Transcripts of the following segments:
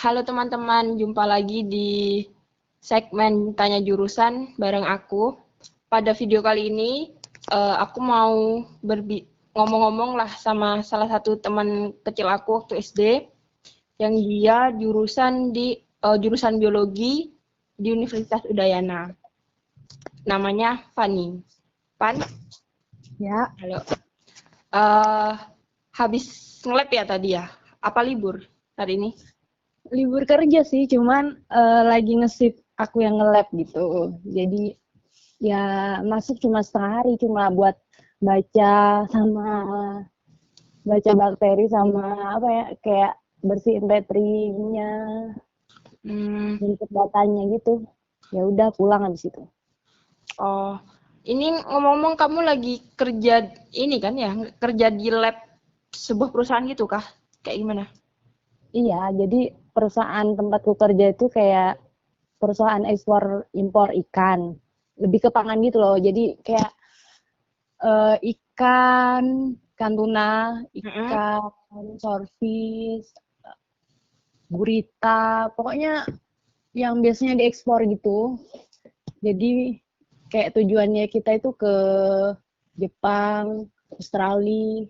Halo teman-teman, jumpa lagi di segmen Tanya Jurusan bareng aku. Pada video kali ini, aku mau ngomong-ngomong lah sama salah satu teman kecil aku waktu SD, yang dia jurusan biologi di Universitas Udayana. Namanya Fani. Pan? Ya. Halo. Habis nge-lab ya tadi ya? Apa libur hari ini? Libur kerja sih, cuman lagi nge-shift aku yang nge-lab gitu. Jadi ya masuk cuma setengah hari, cuma buat baca bakteri sama apa ya, kayak bersihin baterainya, bentuk datanya gitu. Ya udah pulang habis itu. Oh, ini ngomong-ngomong kamu lagi kerja ini kan ya, kerja di lab sebuah perusahaan gitu kah? Kayak gimana? Iya, jadi perusahaan tempatku kerja itu kayak perusahaan ekspor impor ikan. Lebih ke pangan gitu loh. Jadi kayak ikan tuna, ikan sorfish, gurita, pokoknya yang biasanya diekspor gitu. Jadi kayak tujuannya kita itu ke Jepang, Australia,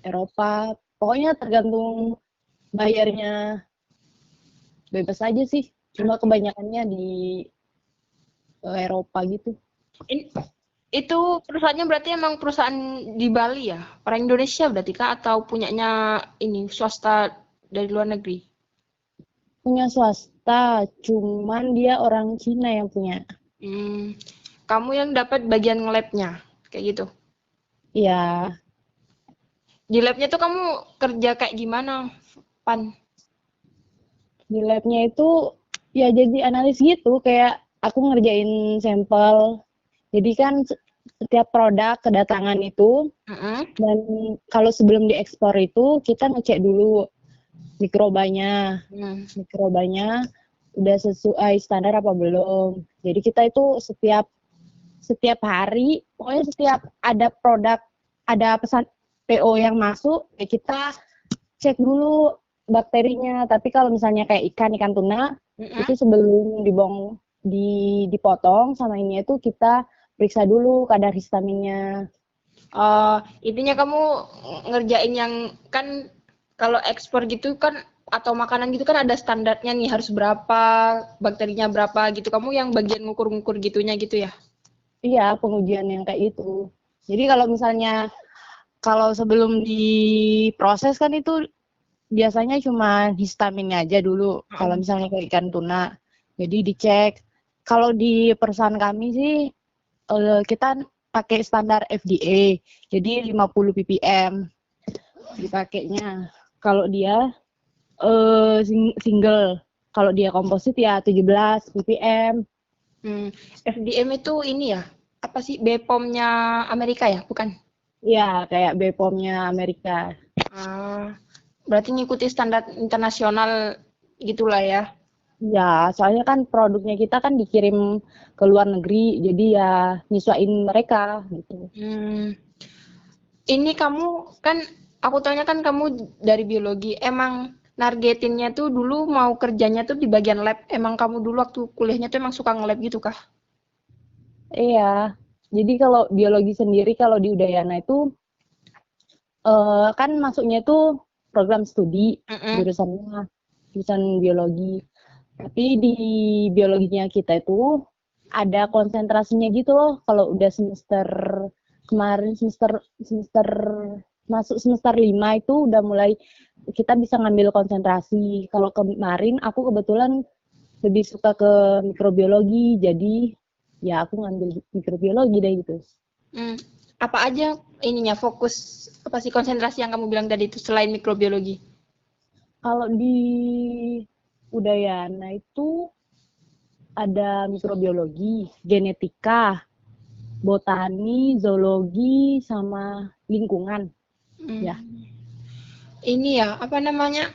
Eropa, pokoknya tergantung bayarnya, bebas aja sih. Cuma kebanyakannya di Eropa gitu. Itu perusahaannya berarti emang perusahaan di Bali ya? Orang Indonesia berarti kah? Atau punyanya ini swasta dari luar negeri? Punya swasta, cuman dia orang Cina yang punya. Kamu yang dapat bagian nge-lab-nya, kayak gitu? Iya. Di lab-nya tuh kamu kerja kayak gimana, Pan? Di labnya itu ya jadi analis gitu, kayak aku ngerjain sampel. Jadi kan setiap produk kedatangan itu, dan kalau sebelum diekspor itu kita ngecek dulu mikrobanya. Mikrobanya udah sesuai standar apa belum. Jadi kita itu setiap hari, pokoknya setiap ada produk, ada pesan PO yang masuk, ya kita cek dulu bakterinya. Tapi kalau misalnya kayak ikan tuna, itu sebelum dipotong sama ini itu kita periksa dulu kadar histaminnya. Intinya kamu ngerjain yang kan kalau ekspor gitu kan atau makanan gitu kan ada standarnya nih harus berapa, bakterinya berapa gitu. Kamu yang bagian ngukur-ngukur gitunya gitu ya? Iya, pengujian yang kayak itu. Jadi kalau sebelum diproses kan itu biasanya cuma histaminnya aja dulu. Kalau misalnya kayak ikan tuna, jadi dicek. Kalau di perusahaan kami sih kita pakai standar FDA, jadi 50 ppm dipakainya. Kalau dia single, kalau dia komposit ya 17 ppm. FDM itu ini ya? Apa sih BPOM-nya Amerika ya? Bukan? Iya, kayak BPOM-nya Amerika. Berarti ngikuti standar internasional gitulah ya? Ya, soalnya kan produknya kita kan dikirim ke luar negeri, jadi ya nyesuaiin mereka gitu. Ini kamu kan, aku tanya kan kamu dari biologi, emang nargetinnya tuh dulu mau kerjanya tuh di bagian lab, emang kamu dulu waktu kuliahnya tuh emang suka nge-lab gitu kah? Iya, jadi kalau biologi sendiri kalau di Udayana itu kan masuknya itu program studi jurusan biologi. Tapi di biologinya kita itu ada konsentrasinya gitu loh. Kalau udah kemarin semester masuk semester 5 itu udah mulai kita bisa ngambil konsentrasi. Kalau kemarin aku kebetulan lebih suka ke mikrobiologi, jadi ya aku ngambil mikrobiologi deh gitu. Apa aja ininya fokus apa sih konsentrasi yang kamu bilang tadi itu selain mikrobiologi? Kalau di Udayana itu ada mikrobiologi, genetika, botani, zoologi, sama lingkungan. Ya. Ini ya, apa namanya?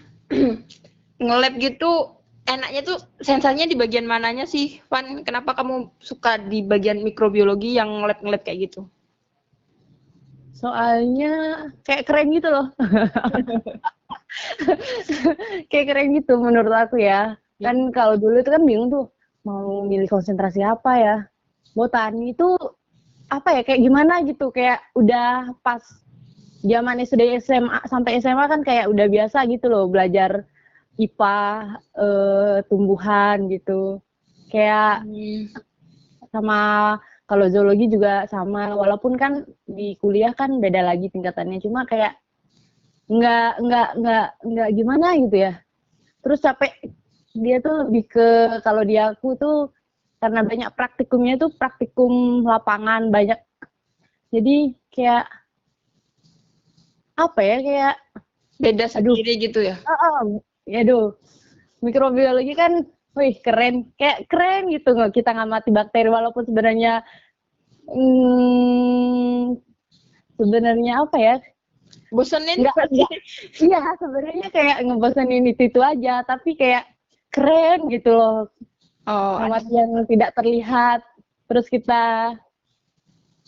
Nge-lab gitu enaknya tuh sensornya di bagian mananya sih, Van? Kenapa kamu suka di bagian mikrobiologi yang nge-lab kayak gitu? Soalnya kayak keren gitu loh. Kayak keren gitu menurut aku ya. Kan kalau dulu itu kan bingung tuh mau milih konsentrasi apa ya. Botani itu apa ya, kayak gimana gitu, kayak udah pas zaman SD SMA sampai SMA kan kayak udah biasa gitu loh belajar IPA, tumbuhan gitu. Kayak sama kalau zoologi juga sama, walaupun kan di kuliah kan beda lagi tingkatannya, cuma kayak nggak gimana gitu ya. Terus capek, dia tuh lebih ke, kalau di aku tuh karena banyak praktikumnya tuh praktikum lapangan banyak, jadi kayak apa ya, kayak Beda sendiri gitu ya. aduh, mikrobiologi kan wih keren, kayak keren gitu nggak, kita ngamati bakteri walaupun sebenarnya sebenarnya apa ya, Bosenin nggak iya sebenarnya kayak ngebosenin itu aja, tapi kayak keren gitu loh. Oh, Ngamati yang tidak terlihat, terus kita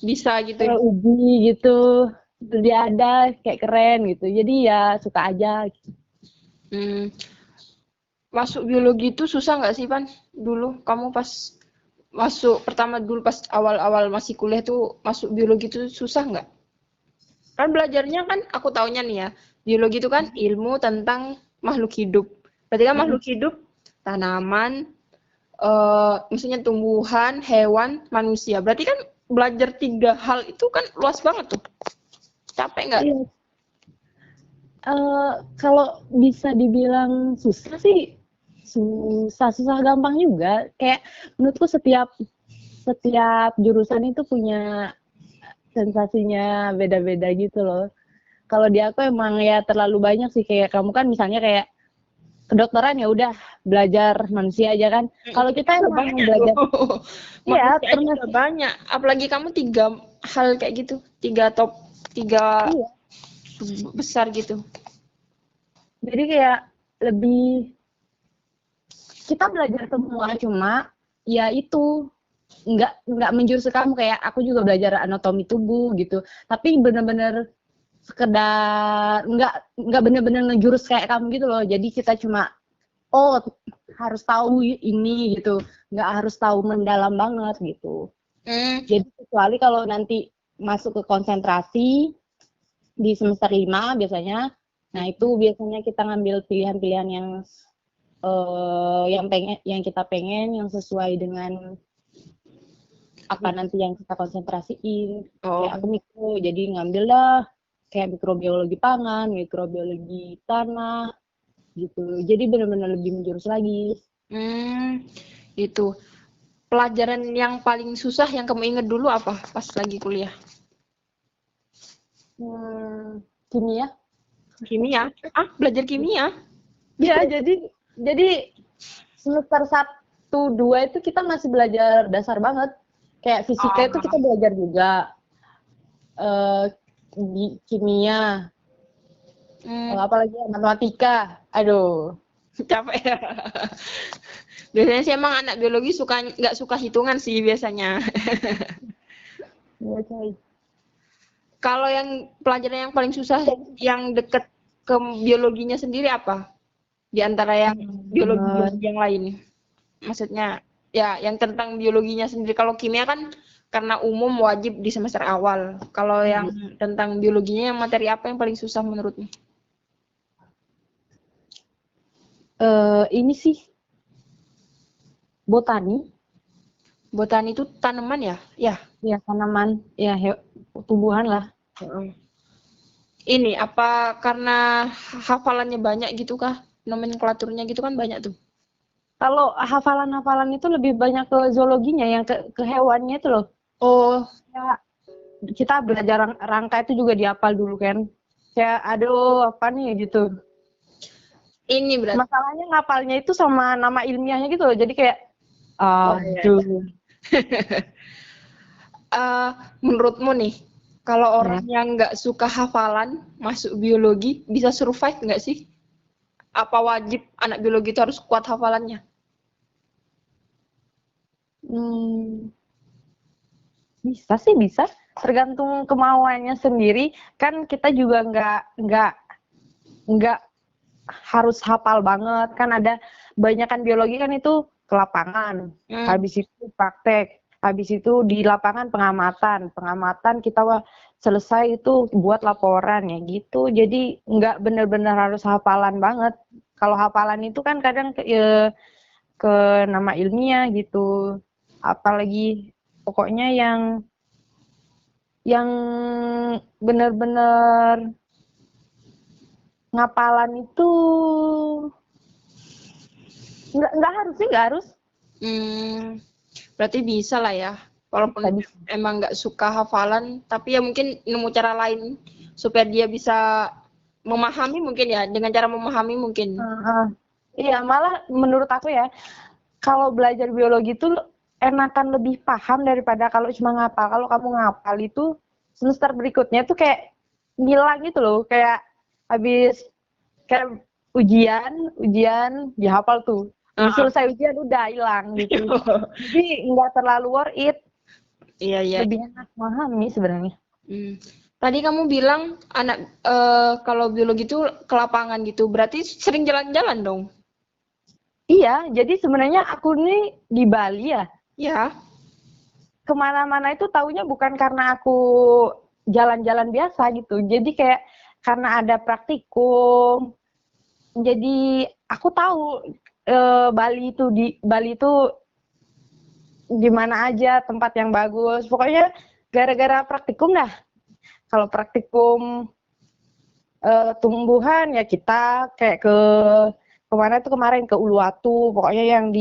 bisa gitu ya. uji gitu, terus dia ada kayak keren gitu, jadi ya suka aja gitu. Masuk biologi itu susah nggak sih, Pan? Dulu kamu pas masuk pertama dulu pas awal-awal masih kuliah tuh masuk biologi itu susah nggak? Kan belajarnya kan aku taunya nih ya, biologi itu kan ilmu tentang makhluk hidup. Berarti kan makhluk hidup, tanaman, maksudnya tumbuhan, hewan, manusia. Berarti kan belajar 3 hal itu kan luas banget tuh. Capek nggak? Iya. Kalau bisa dibilang susah sih, susah gampang juga. Kayak menurutku setiap jurusan itu punya sensasinya beda-beda gitu loh. Kalau di aku emang ya terlalu banyak sih, kayak kamu kan misalnya kayak kedokteran ya udah belajar manusia aja kan. Kalau kita emang belajar iya, Manusia aja udah banyak. Apalagi kamu 3 hal kayak gitu, 3 iya. besar gitu. Jadi kayak lebih kita belajar semua, cuma ya itu nggak menjurus ke kamu, kayak aku juga belajar anatomi tubuh gitu, tapi bener-bener sekedar nggak bener-bener ngejurus kayak kamu gitu loh. Jadi kita cuma harus tahu ini gitu, nggak harus tahu mendalam banget gitu. Jadi kecuali kalau nanti masuk ke konsentrasi di semester 5 biasanya, nah itu biasanya kita ngambil pilihan-pilihan yang kita pengen, yang sesuai dengan apa nanti yang kita konsentrasiin. Kayak aku mikro, jadi ngambil lah kayak mikrobiologi pangan, mikrobiologi tanah gitu. Jadi benar-benar lebih menjurus lagi. Itu. Pelajaran yang paling susah yang kamu ingat dulu apa pas lagi kuliah? Kimia. Kimia? Belajar kimia? Ya, jadi semester 1, 2 itu kita masih belajar dasar banget. Kayak fisika itu kita belajar juga. Di kimia. Apalagi matematika. Aduh. Capek ya. Biasanya sih emang anak biologi nggak suka hitungan sih biasanya. Iya, coy. Kalau yang pelajaran yang paling susah yang deket ke biologinya sendiri apa? Di antara yang biologi yang lain. Maksudnya ya yang tentang biologinya sendiri. Kalau kimia kan karena umum wajib di semester awal. Kalau yang tentang biologinya yang materi apa yang paling susah menurutmu? Ini sih botani. Botani itu tanaman ya? Ya. Ya, tanaman. Ya, tumbuhan lah. Ini apa karena hafalannya banyak gitu kah? Nomenklaturnya gitu kan banyak tuh. Kalau hafalan-hafalan itu lebih banyak ke zoologinya, yang ke hewannya itu loh. Ya, kita belajar rangka itu juga dihafal dulu kan. Kayak aduh apa nih gitu. Ini berarti. Masalahnya ngapalnya itu sama nama ilmiahnya gitu loh. Jadi kayak aduh. Menurutmu nih, kalau orang yang nggak suka hafalan masuk biologi bisa survive nggak sih? Apa wajib anak biologi itu harus kuat hafalannya? Bisa sih bisa, tergantung kemauannya sendiri. Kan kita juga nggak harus hafal banget. Kan ada banyak kan biologi kan itu ke lapangan, habis itu praktek, habis itu di lapangan pengamatan kita selesai itu buat laporan ya gitu. Jadi nggak benar-benar harus hafalan banget. Kalau hafalan itu kan kadang ke nama ilmiah gitu. Apalagi pokoknya yang benar-benar ngapalan itu nggak harus. Berarti bisa lah ya. Walaupun emang nggak suka hafalan, tapi ya mungkin nemu cara lain supaya dia bisa memahami mungkin ya, dengan cara memahami mungkin. Iya, malah menurut aku ya, kalau belajar biologi itu enakan lebih paham daripada kalau cuma ngapal. Kalau kamu ngapal itu semester berikutnya tuh kayak ngilang gitu loh, kayak habis kayak ujian dihafal tuh. Selesai ujian udah hilang gitu. Jadi nggak terlalu worth it. Iya. Lebih enak memahami sebenarnya. Tadi kamu bilang kalau biologi itu ke lapangan gitu, berarti sering jalan-jalan dong? Iya, jadi sebenarnya aku nih di Bali ya. Ya. Kemana-mana itu taunya bukan karena aku jalan-jalan biasa gitu. Jadi kayak karena ada praktikum. Jadi aku tahu Bali itu di mana aja tempat yang bagus. Pokoknya gara-gara praktikum dah. Kalau praktikum tumbuhan ya kita kayak kemana tuh kemarin ke Uluwatu, pokoknya yang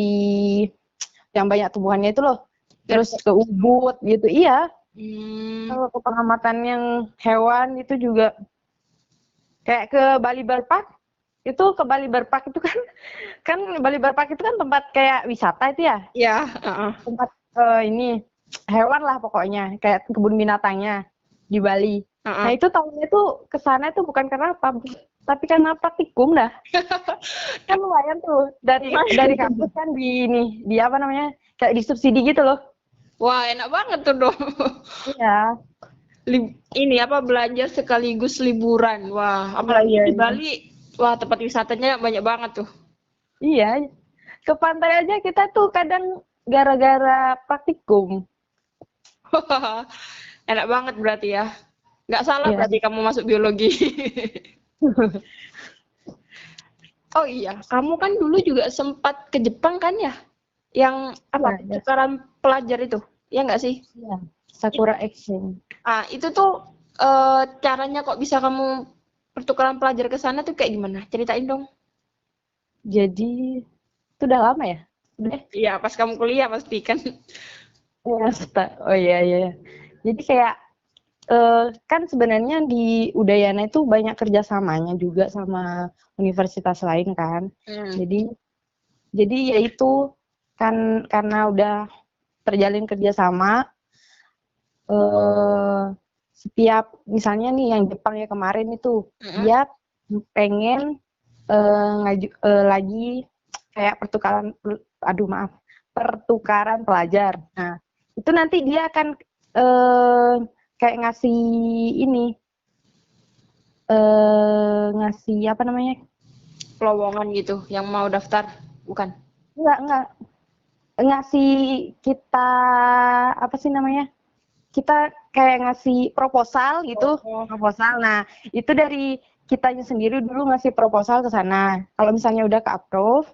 banyak tumbuhannya itu loh. Terus ke Ubud gitu, iya. Kalau ke pengamatan yang hewan itu juga kayak ke Bali Bird itu ke Bali Bird Park itu kan Bali Bird Park itu kan tempat kayak wisata itu ya. Iya. Tempat ini hewan lah pokoknya kayak kebun binatangnya di Bali. Nah itu tahunnya tuh kesana tuh bukan karena apa, tapi karena praktikum dah. Kan lumayan tuh dari kampus kan di apa namanya kayak disubsidi gitu loh. Wah enak banget tuh dong. Iya. Ini apa belajar sekaligus liburan. Wah apalagi di Bali, wah tempat wisatanya banyak banget tuh. Iya. Ke pantai aja kita tuh kadang gara-gara praktikum. Enak banget berarti ya. Nggak salah berarti kamu masuk biologi. Oh iya, kamu kan dulu juga sempat ke Jepang kan ya? Yang apa? Pertukaran pelajar itu, ya nggak sih? Iya. Sakura Exchange. Itu tuh caranya kok bisa kamu pertukaran pelajar ke sana tuh kayak gimana? Ceritain dong. Jadi itu udah lama ya? Iya, pas kamu kuliah pasti kan. Oh iya. Jadi kayak kan sebenarnya di Udayana itu banyak kerjasamanya juga sama universitas lain kan. Jadi ya itu kan karena udah terjalin kerjasama, setiap misalnya nih yang Jepang ya kemarin itu dia pengen lagi kayak pertukaran pelajar. Nah itu nanti dia akan kayak ngasih apa namanya? Lowongan gitu, yang mau daftar, bukan? Enggak. Ngasih kita, apa sih namanya? Kita kayak ngasih proposal gitu. Proposal. Nah, itu dari kitanya sendiri dulu ngasih proposal ke sana. Kalau misalnya udah ke-approve,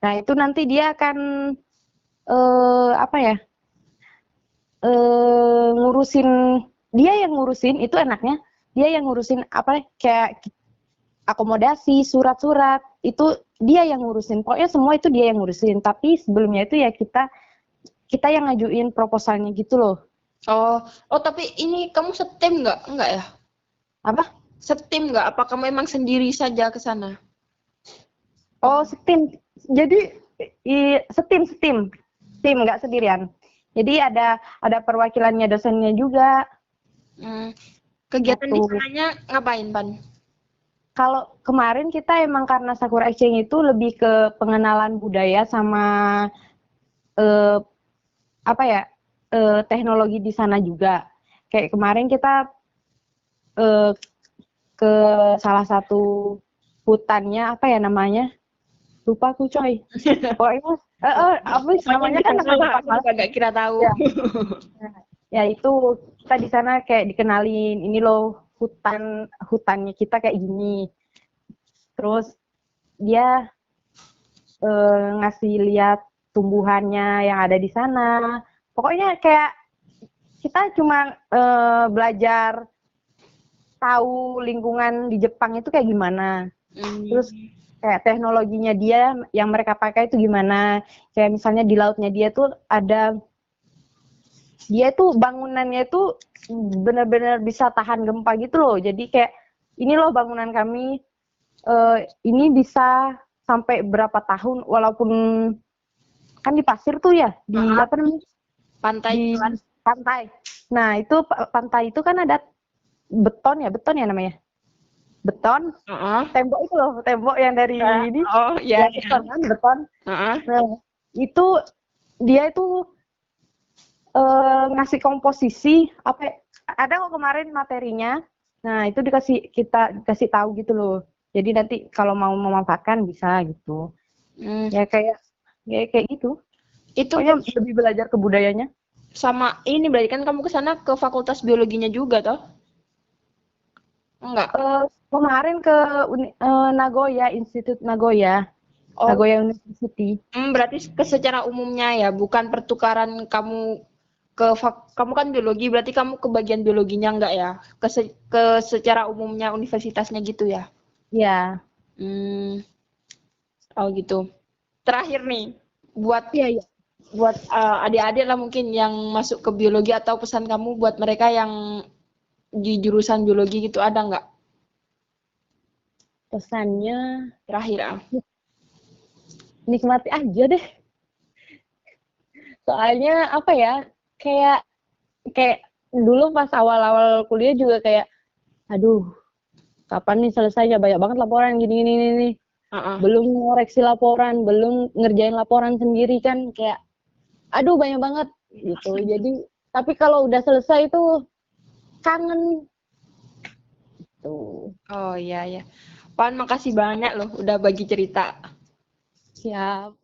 nah itu nanti dia akan, apa ya? Dia yang ngurusin itu enaknya dia yang ngurusin apa kayak akomodasi, surat-surat itu dia yang ngurusin. Pokoknya semua itu dia yang ngurusin. Tapi sebelumnya itu ya kita yang ngajuin proposalnya gitu loh. Oh tapi ini kamu setim nggak ya? Apa? Setim nggak? Apa kamu emang sendiri saja ke sana? Oh setim. Jadi setim nggak sendirian. Jadi ada perwakilannya dosennya juga. Kegiatan di sananya ngapain, Pan? Kalau kemarin kita emang karena Sakura Exchange itu lebih ke pengenalan budaya sama teknologi di sana juga. Kayak kemarin kita ke salah satu hutannya apa ya namanya? Lupa aku coy. Pokoknya apa sih namanya kan aku agak kira tahu. Ya. Ya itu kita di sana kayak dikenalin ini loh hutannya kita kayak gini. Terus dia ngasih lihat tumbuhannya yang ada di sana. Pokoknya kayak kita cuma belajar tahu lingkungan di Jepang itu kayak gimana. Terus kayak teknologinya dia yang mereka pakai itu gimana. Kayak misalnya di lautnya dia tuh dia tuh bangunannya itu benar-benar bisa tahan gempa gitu loh. Jadi kayak ini loh bangunan kami ini bisa sampai berapa tahun walaupun kan di pasir tuh ya di apa namanya pantai di pantai. Nah itu pantai itu kan ada beton ya namanya beton. Tembok itu loh tembok yang dari ini. Ya, beton kan beton. Nah itu dia itu ngasih komposisi apa ada kok kemarin materinya. Nah itu kita kasih tahu gitu loh. Jadi nanti kalau mau memanfaatkan bisa gitu. Ya kayak gitu. Itu pokoknya lebih belajar ke budayanya. Sama ini berarti kan kamu ke sana ke fakultas biologinya juga toh? Enggak. Kemarin ke Nagoya, Institute Nagoya. Nagoya University. Berarti secara umumnya ya, bukan pertukaran kamu kamu kan biologi, berarti kamu ke bagian biologinya enggak ya? Ke secara umumnya universitasnya gitu ya? Iya. Oh gitu. Terakhir nih, buat adik-adik lah mungkin yang masuk ke biologi atau pesan kamu buat mereka yang di jurusan biologi gitu ada nggak? Pesannya terakhir nikmati aja deh. Soalnya apa ya? Kayak dulu pas awal-awal kuliah juga kayak aduh, kapan nih selesainya banyak banget laporan gini. Belum ngoreksi laporan, belum ngerjain laporan sendiri kan kayak aduh banyak banget gitu. Jadi tapi kalau udah selesai itu kangen gitu. Oh iya ya. Pan makasih banyak loh udah bagi cerita. Siap.